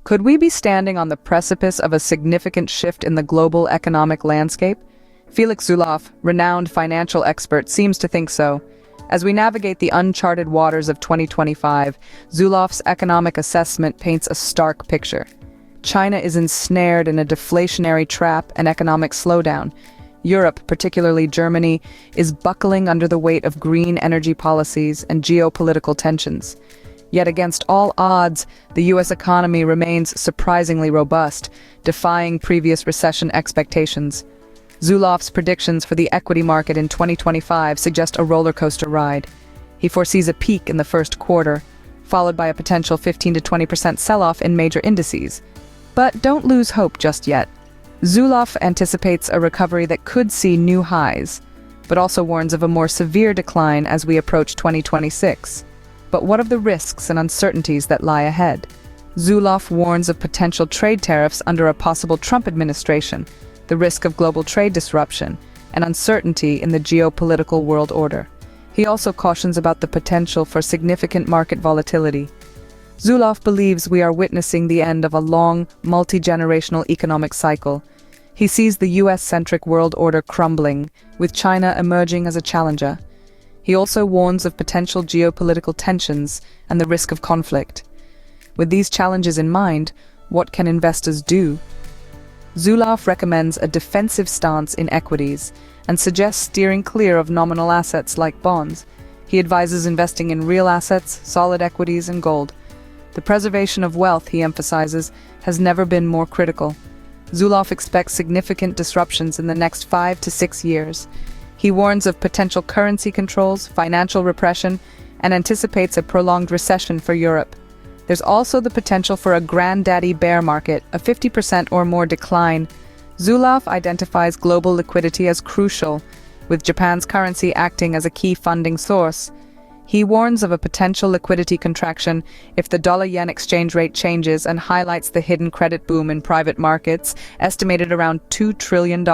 Could we be standing on the precipice of a significant shift in the global economic landscape? Felix Zulauf, renowned financial expert, seems to think so. As we navigate the uncharted waters of 2025, Zulauf's economic assessment paints a stark picture. China is ensnared in a deflationary trap and economic slowdown. Europe, particularly Germany, is buckling under the weight of green energy policies and geopolitical tensions. Yet against all odds, the U.S. economy remains surprisingly robust, defying previous recession expectations. Zulauf's predictions for the equity market in 2025 suggest a roller coaster ride. He foresees a peak in the first quarter, followed by a potential 15 to 20% sell-off in major indices. But don't lose hope just yet. Zulauf anticipates a recovery that could see new highs, but also warns of a more severe decline as we approach 2026. But what of the risks and uncertainties that lie ahead? Zulauf warns of potential trade tariffs under a possible Trump administration, the risk of global trade disruption, and uncertainty in the geopolitical world order. He also cautions about the potential for significant market volatility. Zulauf believes we are witnessing the end of a long, multi-generational economic cycle. He sees the US-centric world order crumbling, with China emerging as a challenger. He also warns of potential geopolitical tensions and the risk of conflict. With these challenges in mind, what can investors do? Zulauf recommends a defensive stance in equities and suggests steering clear of nominal assets like bonds. He advises investing in real assets, solid equities, and gold. The preservation of wealth, he emphasizes, has never been more critical. Zulauf expects significant disruptions in the next 5 to 6 years. He warns of potential currency controls, financial repression, and anticipates a prolonged recession for Europe. There's also the potential for a granddaddy bear market, a 50% or more decline. Zulauf identifies global liquidity as crucial, with Japan's currency acting as a key funding source. He warns of a potential liquidity contraction if the dollar-yen exchange rate changes and highlights the hidden credit boom in private markets, estimated around $2 trillion.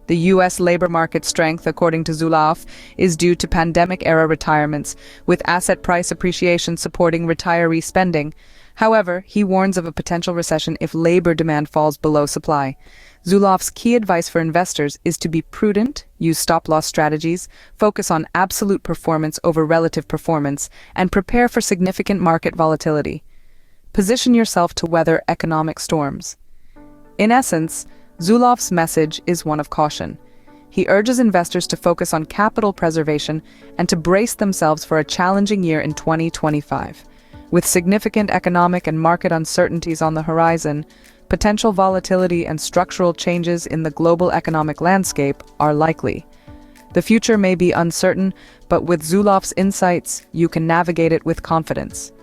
The U.S. labor market strength, according to Zulauf, is due to pandemic-era retirements, with asset price appreciation supporting retiree spending. However, he warns of a potential recession if labor demand falls below supply. Zulauf's key advice for investors is to be prudent, use stop-loss strategies, focus on absolute performance over relative performance, and prepare for significant market volatility. Position yourself to weather economic storms. In essence, Zulauf's message is one of caution. He urges investors to focus on capital preservation and to brace themselves for a challenging year in 2025. With significant economic and market uncertainties on the horizon, potential volatility and structural changes in the global economic landscape are likely. The future may be uncertain, but with Zulauf's insights, you can navigate it with confidence.